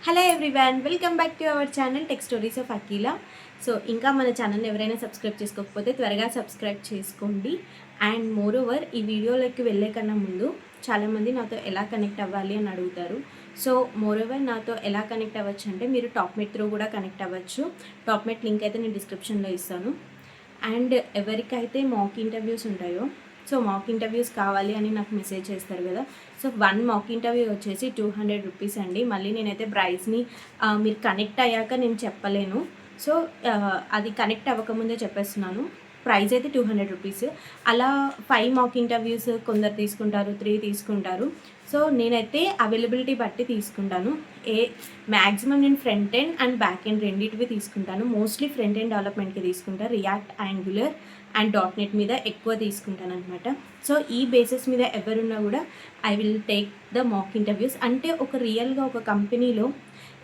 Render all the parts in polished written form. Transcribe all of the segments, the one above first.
Hello everyone, welcome back to our channel tech stories of Akhila. So ఇంకా మన ఛానల్ని ఎవరైనా సబ్స్క్రైబ్ చేసుకోకపోతే త్వరగా సబ్స్క్రైబ్ చేసుకోండి. అండ్ మోర్ ఓవర్ ఈ వీడియోలోకి వెళ్ళే కన్నా ముందు చాలామంది నాతో ఎలా కనెక్ట్ అవ్వాలి అని అడుగుతారు. సో మోర్ ఓవర్ నాతో ఎలా కనెక్ట్ అవ్వచ్చు అంటే మీరు టాప్మేట్ త్రూ కూడా కనెక్ట్ అవ్వచ్చు. టాప్మేట్ లింక్ అయితే నేను డిస్క్రిప్షన్లో ఇస్తాను. అండ్ ఎవరికైతే మాక్ ఇంటర్వ్యూస్ ఉంటాయో, సో మాక్ ఇంటర్వ్యూస్ కావాలి అని నాకు మెసేజ్ చేస్తారు కదా. సో 1 మాక్ ఇంటర్వ్యూ వచ్చేసి 200 రూపీస్ అండి. మళ్ళీ నేనైతే ప్రైస్ని మీరు కనెక్ట్ అయ్యాక నేను చెప్పలేను. సో అది కనెక్ట్ అవ్వకముందే చెప్పేస్తున్నాను. ప్రైస్ అయితే 200 రూపీస్. అలా 5 మాక్ ఇంటర్వ్యూస్ కొందరు తీసుకుంటారు, 3 తీసుకుంటారు. సో నేనైతే అవైలబిలిటీ బట్టి తీసుకుంటాను. మ్యాక్సిమం నేను front end and back end రెండింటివి తీసుకుంటాను. మోస్ట్లీ ఫ్రంట్ ఎండ్ డెవలప్మెంట్కి తీసుకుంటాను. రియాక్ట్, యాంగులర్ అండ్ .NET మీద ఎక్కువ తీసుకుంటాను అనమాట. సో ఈ బేసిస్ మీద ఎవరున్నా కూడా I will take the mock interviews. అంటే ఒక రియల్గా ఒక కంపెనీలో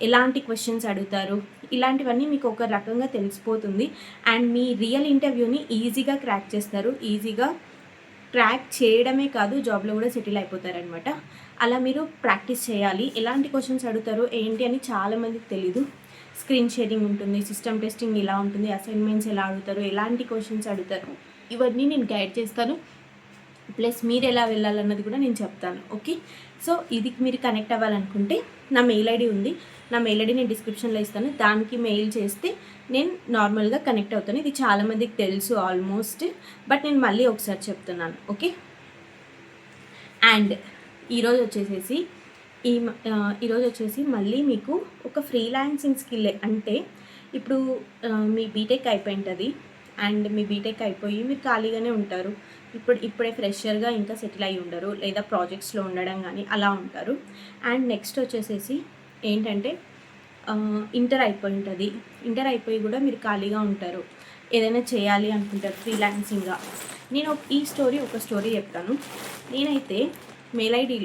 ఎలాంటి క్వశ్చన్స్ అడుగుతారు, ఇలాంటివన్నీ మీకు ఒక రకంగా తెలిసిపోతుంది. అండ్ మీ రియల్ ఇంటర్వ్యూని ఈజీగా క్రాక్ చేస్తారు. ఈజీగా క్రాక్ చేయడమే కాదు, జాబ్లో కూడా సెటిల్ అయిపోతారనమాట. అలా మీరు ప్రాక్టీస్ చేయాలి. ఎలాంటి క్వశ్చన్స్ అడుగుతారు ఏంటి అని చాలామందికి తెలీదు. స్క్రీన్ షేరింగ్ ఉంటుంది, సిస్టమ్ టెస్టింగ్ ఇలా ఉంటుంది, అసైన్మెంట్స్ ఎలా అడుగుతారు, ఎలాంటి క్వశ్చన్స్ అడుగుతారు, ఇవన్నీ నేను గైడ్ చేస్తాను. ప్లస్ మీరు ఎలా వెళ్ళాలన్నది కూడా నేను చెప్తాను. ఓకే, సో ఇది మీరు కనెక్ట్ అవ్వాలనుకుంటే నా మెయిల్ ఐడి ఉంది. నా మెయిల్ ఐడి నేను డిస్క్రిప్షన్లో ఇస్తాను. దానికి మెయిల్ చేస్తే నేను నార్మల్గా కనెక్ట్ అవుతాను. ఇది చాలామందికి తెలుసు ఆల్మోస్ట్, బట్ నేను మళ్ళీ ఒకసారి చెప్తున్నాను. ఓకే, అండ్ ఈరోజు వచ్చేసి మళ్ళీ మీకు ఒక ఫ్రీలాన్సింగ్ స్కిల్. అంటే ఇప్పుడు మీ బీటెక్ అయిపోయింటుంది అండ్ మీ బీటెక్ అయిపోయి మీరు ఖాళీగానే ఉంటారు. ఇప్పుడే ఫ్రెషర్గా ఇంకా సెటిల్ అయ్యి ఉండరు, లేదా ప్రాజెక్ట్స్లో ఉండడం కానీ అలా ఉంటారు. అండ్ నెక్స్ట్ వచ్చేసేసి ఏంటంటే ఇంటర్ అయిపోయి ఉంటుంది. ఇంటర్ అయిపోయి కూడా మీరు ఖాళీగా ఉంటారు, ఏదైనా చేయాలి అనుకుంటారు ఫ్రీలాన్సింగ్గా. నేను ఒక స్టోరీ చెప్తాను. నేనైతే మెయిల్ ఐడి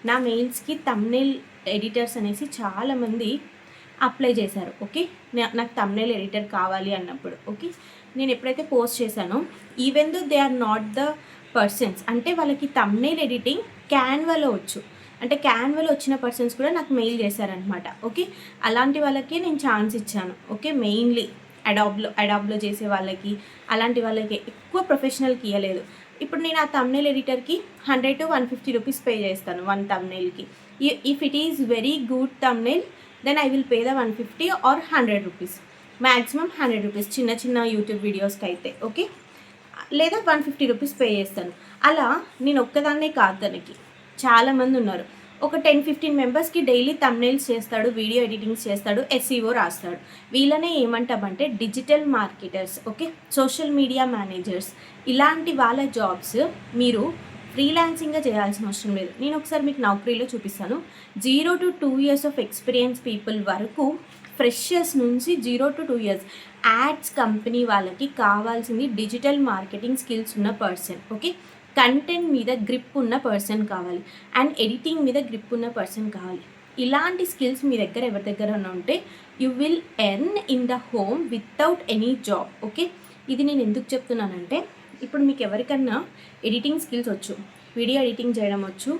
నా మెయిల్స్కి థంబ్నెయిల్ ఎడిటర్స్ అనేసి చాలామంది అప్లై చేశారు. ఓకే, నాకు థంబ్నెయిల్ ఎడిటర్ కావాలి అన్నప్పుడు ఓకే, నేను ఎప్పుడైతే పోస్ట్ చేశానో even though they are not the persons, అంటే వాళ్ళకి థంబ్నెయిల్ ఎడిటింగ్ క్యాన్వాలో వచ్చు, అంటే క్యాన్వాలో వచ్చిన పర్సన్స్ కూడా నాకు మెయిల్ చేశారనమాట. ఓకే, అలాంటి వాళ్ళకి నేను ఛాన్స్ ఇచ్చాను. ఓకే, మెయిన్లీ అడాబ్లో చేసే వాళ్ళకి, అలాంటి వాళ్ళకి ఎక్కువ ప్రొఫెషనల్కి ఇవ్వలేదు. ఇప్పుడు నేను ఆ థంబ్నెయిల్ ఎడిటర్కి 100 to 150 రూపీస్ పే చేస్తాను 1 థంబ్నెయిల్కి. If it is very good thumbnail then I will pay the 150 or 100 rupees, maximum 100 rupees చిన్న యూట్యూబ్ వీడియోస్కి అయితే. ఓకే, లేదా 150 రూపీస్ పే చేస్తాను. అలా నేను ఒక్కదాన్నే కాదు, తనకి చాలామంది ఉన్నారు. ఒక 10-15 మెంబర్స్కి డైలీ థంబ్నెయిల్స్ చేస్తాడు, వీడియో ఎడిటింగ్స్ చేస్తాడు, SEO రాస్తాడు. వీళ్ళనే ఏమంటామంటే digital marketers. Okay, social media managers. ఇలాంటి వాళ్ళ జాబ్స్ మీరు ఫ్రీలాన్సింగ్గా చేయాల్సిన అవసరం లేదు. నేను ఒకసారి మీకు నౌకరీలో చూపిస్తాను. 0 to 2 years of experience people వరకు, ఫ్రెషర్స్ నుంచి 0 to 2 years యాడ్స్ కంపెనీ వాళ్ళకి కావాల్సింది డిజిటల్ మార్కెటింగ్ స్కిల్స్ ఉన్న పర్సన్. ఓకే, కంటెంట్ మీద గ్రిప్ ఉన్న పర్సన్ కావాలి, అండ్ ఎడిటింగ్ మీద గ్రిప్ ఉన్న పర్సన్ కావాలి. ఇలాంటి స్కిల్స్ మీ దగ్గర ఎవరి దగ్గర ఉంటే you will earn in the home without any job. Okay, ఇది నేను ఎందుకు చెప్తున్నానంటే ఇప్పుడు మీకు ఎవరికన్నా ఎడిటింగ్ స్కిల్స్ వచ్చు, వీడియో ఎడిటింగ్ చేయడం వచ్చు,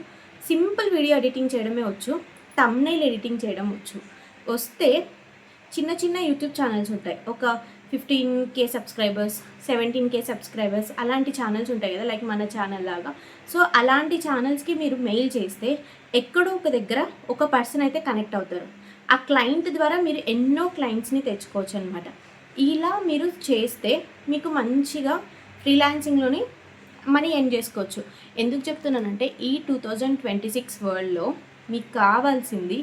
సింపుల్ వీడియో ఎడిటింగ్ చేయడమే వచ్చు, థంబ్నెయిల్ ఎడిటింగ్ చేయడం వస్తే చిన్న యూట్యూబ్ ఛానల్స్ ఉంటాయి, ఒక 15K సబ్స్క్రైబర్స్, 17K సబ్స్క్రైబర్స్, అలాంటి ఛానల్స్ ఉంటాయి కదా, లైక్ మన ఛానల్ లాగా. సో అలాంటి ఛానల్స్కి మీరు మెయిల్ చేస్తే ఎక్కడో ఒక దగ్గర ఒక పర్సన్ అయితే కనెక్ట్ అవుతారు. ఆ క్లయింట్ ద్వారా మీరు ఎన్నో క్లయింట్స్ని తెచ్చుకోవచ్చు అనమాట. ఇలా మీరు చేస్తే మీకు మంచిగా ఫ్రీలాన్సింగ్లోని మనీ ఎర్న్ చేసుకోవచ్చు. ఎందుకు చెప్తున్నానంటే ఈ 2026 వరల్డ్లో మీకు కావాల్సింది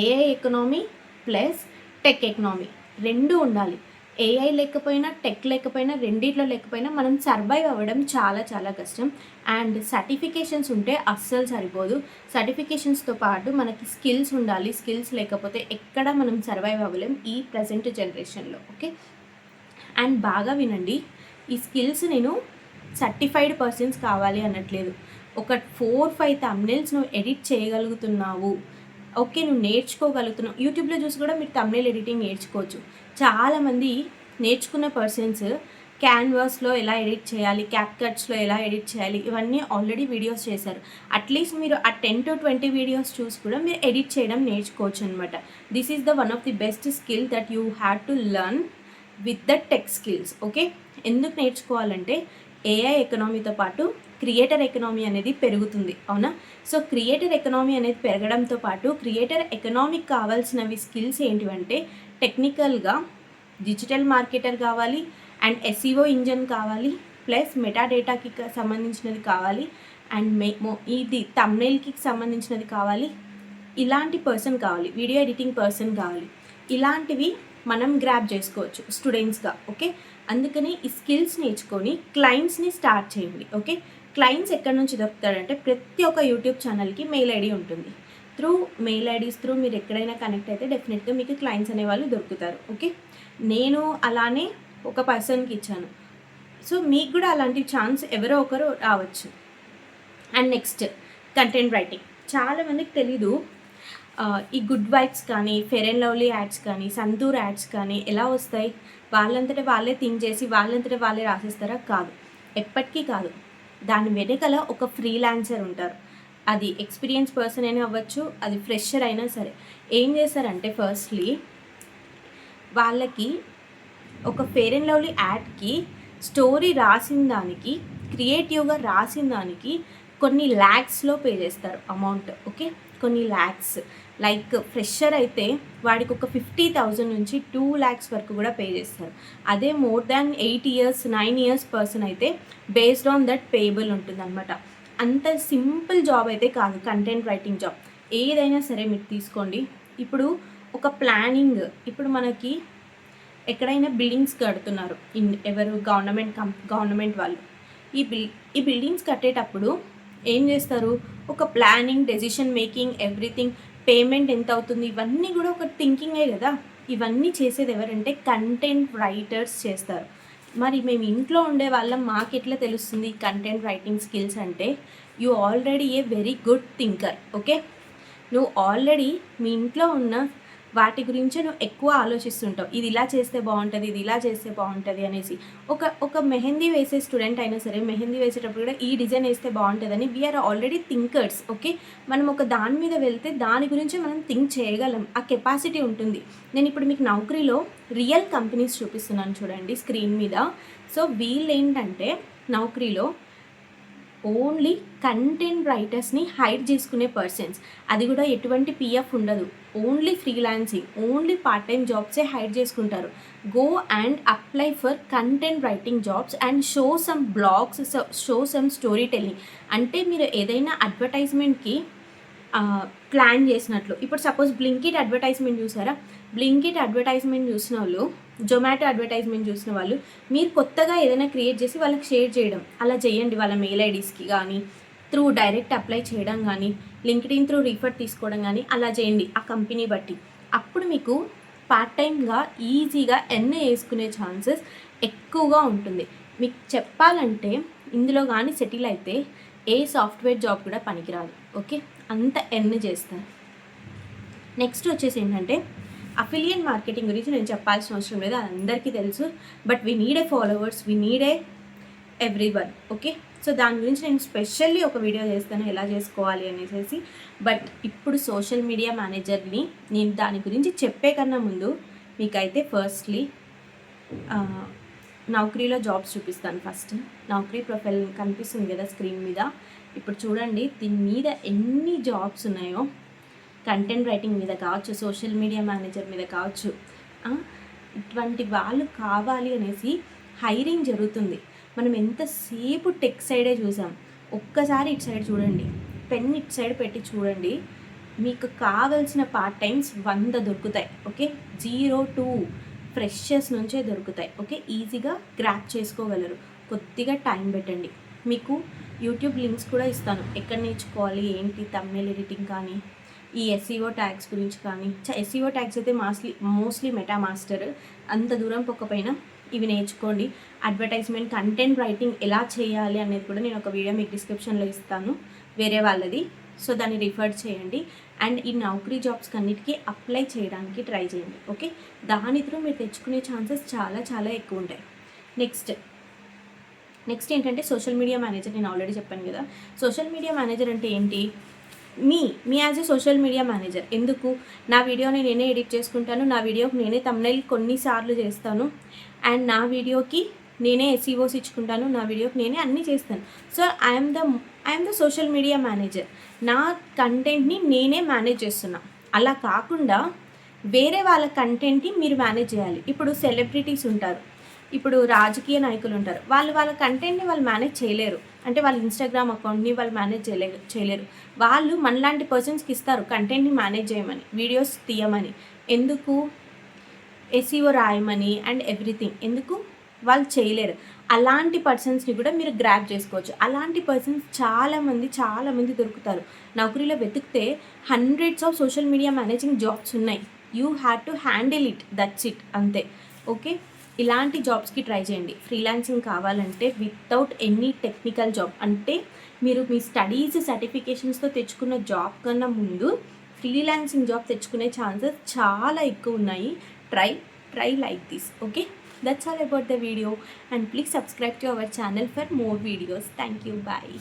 AI economy plus tech economy రెండు ఉండాలి. AI లేకపోయినా, టెక్ లేకపోయినా, రెండిట్లో లేకపోయినా మనం సర్వైవ్ అవ్వడం చాలా చాలా కష్టం. అండ్ సర్టిఫికేషన్స్ ఉంటే అస్సలు సరిపోదు. సర్టిఫికేషన్స్తో పాటు మనకి స్కిల్స్ ఉండాలి. స్కిల్స్ లేకపోతే ఎక్కడ మనం సర్వైవ్ అవ్వలేం ఈ ప్రజెంట్ జనరేషన్లో. ఓకే, అండ్ బాగా వినండి, ఈ స్కిల్స్ నేను సర్టిఫైడ్ పర్సన్స్ కావాలి అనట్లేదు. ఒక 4-5 థంబ్నెయిల్స్ నువ్వు ఎడిట్ చేయగలుగుతున్నావు, ఓకే, నువ్వు నేర్చుకోగలుగుతున్నావు. యూట్యూబ్లో చూసి కూడా మీరు థంబ్నెయిల్ ఎడిటింగ్ నేర్చుకోవచ్చు. చాలామంది నేర్చుకున్న పర్సన్స్ క్యాన్వాస్లో ఎలా ఎడిట్ చేయాలి, క్యాప్కట్స్లో ఎలా ఎడిట్ చేయాలి, ఇవన్నీ ఆల్రెడీ వీడియోస్ చేశారు. అట్లీస్ట్ మీరు ఆ 10 to 20 వీడియోస్ చూసి కూడా మీరు ఎడిట్ చేయడం నేర్చుకోవచ్చు అనమాట. This is the one of the best skill that you have to learn with the tech skills. Okay, ఎందుకు నేర్చుకోవాలంటే ఏఐ ఎకనామీతో పాటు క్రియేటర్ ఎకనామీ అనేది పెరుగుతుంది, అవునా? సో క్రియేటర్ ఎకనామీ అనేది పెరగడంతో పాటు క్రియేటర్ ఎకనామీకి కావాల్సినవి స్కిల్స్ ఏంటివంటే టెక్నికల్గా డిజిటల్ మార్కెటర్ కావాలి, అండ్ ఎస్ఈఓ ఇంజన్ కావాలి, ప్లస్ మెటాడేటాకి సంబంధించినది కావాలి, అండ్ ఇది థంబ్నెయిల్కి సంబంధించినది కావాలి. ఇలాంటి పర్సన్ కావాలి, వీడియో ఎడిటింగ్ పర్సన్ కావాలి. ఇలాంటివి మనం గ్రాప్ చేసుకోవచ్చు స్టూడెంట్స్గా. ఓకే, అందుకని ఈ స్కిల్స్ నేర్చుకొని క్లయింట్స్ని స్టార్ట్ చేయండి. ఓకే, క్లయింట్స్ ఎక్కడి నుంచి దొరుకుతాడంటే ప్రతి ఒక్క యూట్యూబ్ ఛానల్కి మెయిల్ ఐడి ఉంటుంది. త్రూ మెయిల్ ఐడీస్ త్రూ మీరు ఎక్కడైనా కనెక్ట్ అయితే డెఫినెట్గా మీకు క్లయింట్స్ అనేవాళ్ళు దొరుకుతారు. ఓకే, నేను అలానే ఒక పర్సన్కి ఇచ్చాను. సో మీకు కూడా అలాంటి ఛాన్స్ ఎవరో ఒకరు రావచ్చు. And next content writing. చాలామందికి తెలీదు ఈ గుడ్ వైబ్స్ కానీ, ఫెయిర్ అండ్ లవ్లీ యాడ్స్ కానీ, సంతూర్ యాడ్స్ కానీ ఎలా వస్తాయి. వాళ్ళంతటా వాళ్ళే థింక్ చేసి వాళ్ళంతటా వాళ్ళే రాసేస్తారా? కాదు, ఎప్పటికీ కాదు. దాని వెనకాల ఒక ఫ్రీలాన్సర్ ఉంటారు. అది ఎక్స్పీరియన్స్ పర్సన్ అయినా అవ్వచ్చు, అది ఫ్రెషర్ అయినా సరే. ఏం చేస్తారంటే ఫస్ట్లీ వాళ్ళకి ఒక ఫెయిర్ అండ్ లవ్లీ యాడ్కి స్టోరీ రాసిన దానికి, క్రియేటివ్గా రాసిన దానికి కొన్ని ల్యాక్స్లో పే చేస్తారు అమౌంట్. ఓకే, కొన్ని ల్యాక్స్. లైక్ ఫ్రెషర్ అయితే వాడికి ఒక 50,000 నుంచి 2 lakhs వరకు కూడా పే చేస్తారు. అదే more than 8 years 9 years person అయితే బేస్డ్ ఆన్ దట్ పేయబుల్ ఉంటుంది అనమాట. అంత సింపుల్ జాబ్ అయితే కాదు కంటెంట్ రైటింగ్ జాబ్. ఏదైనా సరే మీరు తీసుకోండి. ఇప్పుడు ఒక ప్లానింగ్, ఇప్పుడు మనకి ఎక్కడైనా బిల్డింగ్స్ కడుతున్నారు, ఎవరు గవర్నమెంట్ వాళ్ళు. ఈ బిల్డింగ్స్ కట్టేటప్పుడు ఏం చేస్తారు? ఒక planning, decision making, everything, payment ఎంత అవుతుంది, ఇవన్నీ కూడా ఒక థింకింగే కదా. ఇవన్నీ చేసేది ఎవరంటే కంటెంట్ రైటర్స్ చేస్తారు. మరి మేము ఇంట్లో ఉండే వాళ్ళం, మాకు ఎట్లా తెలుస్తుంది కంటెంట్ రైటింగ్ స్కిల్స్ అంటే? You already a very good thinker. Okay, నువ్వు ఆల్రెడీ మీ ఇంట్లో ఉన్న వాటి గురించే నువ్వు ఎక్కువ ఆలోచిస్తుంటావు. ఇది ఇలా చేస్తే బాగుంటుంది, ఇది ఇలా చేస్తే బాగుంటుంది అనేసి. ఒక మెహందీ వేసే స్టూడెంట్ అయినా సరే, మెహందీ వేసేటప్పుడు కూడా ఈ డిజైన్ వేస్తే బాగుంటుందని వీఆర్ ఆల్రెడీ థింకర్స్. ఓకే, మనం ఒక దాని మీద వెళ్తే దాని గురించి మనం థింక్ చేయగలం, ఆ కెపాసిటీ ఉంటుంది. నేను ఇప్పుడు మీకు నౌకరీలో రియల్ కంపెనీస్ చూపిస్తున్నాను చూడండి స్క్రీన్ మీద. సో వీళ్ళు ఏంటంటే నౌకరీలో ఓన్లీ కంటెంట్ రైటర్స్ని హైర్ చేసుకునే పర్సన్స్. అది కూడా ఎటువంటి పిఎఫ్ ఉండదు, only freelancing, only part time జాబ్సే హైర్ చేసుకుంటారు. Go and apply for content writing jobs and show some blogs, show some story telling. అంటే మీరు ఏదైనా అడ్వర్టైజ్మెంట్కి ప్లాన్ చేసినట్లు. ఇప్పుడు సపోజ్ బ్లింకిట్ అడ్వర్టైజ్మెంట్ చూసారా? బ్లింకిట్ అడ్వర్టైజ్మెంట్ చూసిన వాళ్ళు, జొమాటో అడ్వర్టైజ్మెంట్ చూసిన వాళ్ళు, మీరు కొత్తగా ఏదైనా క్రియేట్ చేసి వాళ్ళకి షేర్ చేయడం, అలా చేయండి. వాళ్ళ మెయిల్ ఐడీస్కి కానీ, త్రూ డైరెక్ట్ అప్లై చేయడం కానీ, లింక్డ్ఇన్ త్రూ రిఫర్ తీసుకోవడం కానీ అలా చేయండి ఆ కంపెనీ బట్టి. అప్పుడు మీకు పార్ట్ టైంగా ఈజీగా వేసుకునే ఛాన్సెస్ ఎక్కువగా ఉంటుంది. మీకు చెప్పాలంటే ఇందులో కానీ సెటిల్ అయితే ఏ సాఫ్ట్వేర్ జాబ్ కూడా పనికిరాదు. ఓకే, అంత చేస్తారు. నెక్స్ట్ వచ్చేసి ఏంటంటే అఫిలియేట్ మార్కెటింగ్ గురించి నేను చెప్పాల్సిన అవసరం లేదు, అది అందరికీ తెలుసు. But we need a followers, we need a everyone. Okay, so దాని గురించి నేను స్పెషల్లీ ఒక వీడియో చేస్తాను ఎలా చేసుకోవాలి అనేసి. బట్ ఇప్పుడు సోషల్ మీడియా మేనేజర్ని నేను దాని గురించి చెప్పే కన్నా ముందు మీకైతే ఫస్ట్లీ నౌకరీలో జాబ్స్ చూపిస్తాను. ఫస్ట్ నౌకరీ ప్రొఫైల్ కనిపిస్తుంది కదా స్క్రీన్ మీద. ఇప్పుడు చూడండి దీని మీద ఎన్ని జాబ్స్ ఉన్నాయో. కంటెంట్ రైటింగ్ మీద కావచ్చు, సోషల్ మీడియా మేనేజర్ మీద కావచ్చు. ఇటువంటి వాళ్ళు కావాలి అనేసి హైరింగ్ జరుగుతుంది. మనం ఎంతసేపు టెక్ సైడే చూసాం, ఒక్కసారి ఇటు సైడ్ చూడండి, పెన్ ఇటు సైడ్ పెట్టి చూడండి, మీకు కావాల్సిన పార్ట్ టైమ్స్ 100 దొరుకుతాయి. ఓకే, 0 to ఫ్రెషర్స్ నుంచే దొరుకుతాయి. ఓకే, ఈజీగా గ్రాప్ చేసుకోగలరు. కొద్దిగా టైం పెట్టండి. మీకు యూట్యూబ్ లింక్స్ కూడా ఇస్తాను, ఎక్కడ నేర్చుకోవాలి ఏంటి, థంబ్నెయిల్ ఎడిటింగ్ కానీ, ఈ ఎస్ఈఓ ట్యాగ్స్ గురించి కానీ. ఎస్ఈఓ ట్యాగ్స్ అయితే మోస్ట్లీ మెటా మాస్టర్, అంత దూరం పోకపోయినా ఇవి నేర్చుకోండి. అడ్వర్టైజ్మెంట్ కంటెంట్ రైటింగ్ ఎలా చేయాలి అనేది కూడా నేను ఒక వీడియో మీకు డిస్క్రిప్షన్లో ఇస్తాను, వేరే వాళ్ళది. సో దాన్ని రిఫర్ చేయండి. అండ్ ఈ నౌకరీ జాబ్స్ అన్నిటికీ అప్లై చేయడానికి ట్రై చేయండి. ఓకే, దాని త్రూ మీరు తెచ్చుకునే ఛాన్సెస్ చాలా చాలా ఎక్కువ ఉంటాయి. నెక్స్ట్ ఏంటంటే సోషల్ మీడియా మేనేజర్. నేను ఆల్రెడీ చెప్పాను కదా. సోషల్ మీడియా మేనేజర్ అంటే ఏంటి? Me as a social media manager. ఎందుకు? నా వీడియోని నేనే ఎడిట్ చేసుకుంటాను, నా వీడియోకి నేనే థంబ్నెయిల్ కొన్నిసార్లు చేస్తాను, అండ్ నా వీడియోకి నేనే ఎస్ఈఓస్ ఇచ్చుకుంటాను, నా వీడియోకి నేనే అన్నీ చేస్తాను. So I'm the social media manager. నా కంటెంట్ని నేనే మేనేజ్ చేస్తున్నా. అలా కాకుండా వేరే వాళ్ళ కంటెంట్ని మీరు మేనేజ్ చేయాలి. ఇప్పుడు సెలబ్రిటీస్ ఉంటారు, ఇప్పుడు రాజకీయ నాయకులు ఉంటారు, వాళ్ళ కంటెంట్ని వాళ్ళు మేనేజ్ చేయలేరు. అంటే వాళ్ళ ఇన్స్టాగ్రామ్ అకౌంట్ని వాళ్ళు మేనేజ్ చేయలేరు. వాళ్ళు మనలాంటి పర్సన్స్కి ఇస్తారు కంటెంట్ని మేనేజ్ చేయమని, వీడియోస్ తీయమని. ఎందుకు? ఎస్ఈఓ రాయమని అండ్ ఎవ్రీథింగ్. ఎందుకు? వాళ్ళు చేయలేరు. అలాంటి పర్సన్స్ని కూడా మీరు గ్రాబ్ చేసుకోవచ్చు. అలాంటి పర్సన్స్ చాలామంది దొరుకుతారు. నౌకరీలో వెతికితే hundreds of social media managing jobs ఉన్నాయి. You have to handle it, that's it, అంతే. ఓకే, ఇలాంటి జాబ్స్కి ట్రై చేయండి. ఫ్రీలాన్సింగ్ కావాలంటే వితౌట్ ఎనీ టెక్నికల్ జాబ్, అంటే మీరు మీ స్టడీస్ సర్టిఫికేషన్స్తో తెచ్చుకున్న జాబ్ కన్నా ముందు ఫ్రీలాన్సింగ్ జాబ్ తెచ్చుకునే ఛాన్సెస్ చాలా ఎక్కువ ఉన్నాయి. Try like this. Okay, that's all about the video, and please subscribe to our channel for more videos. Thank you. Bye.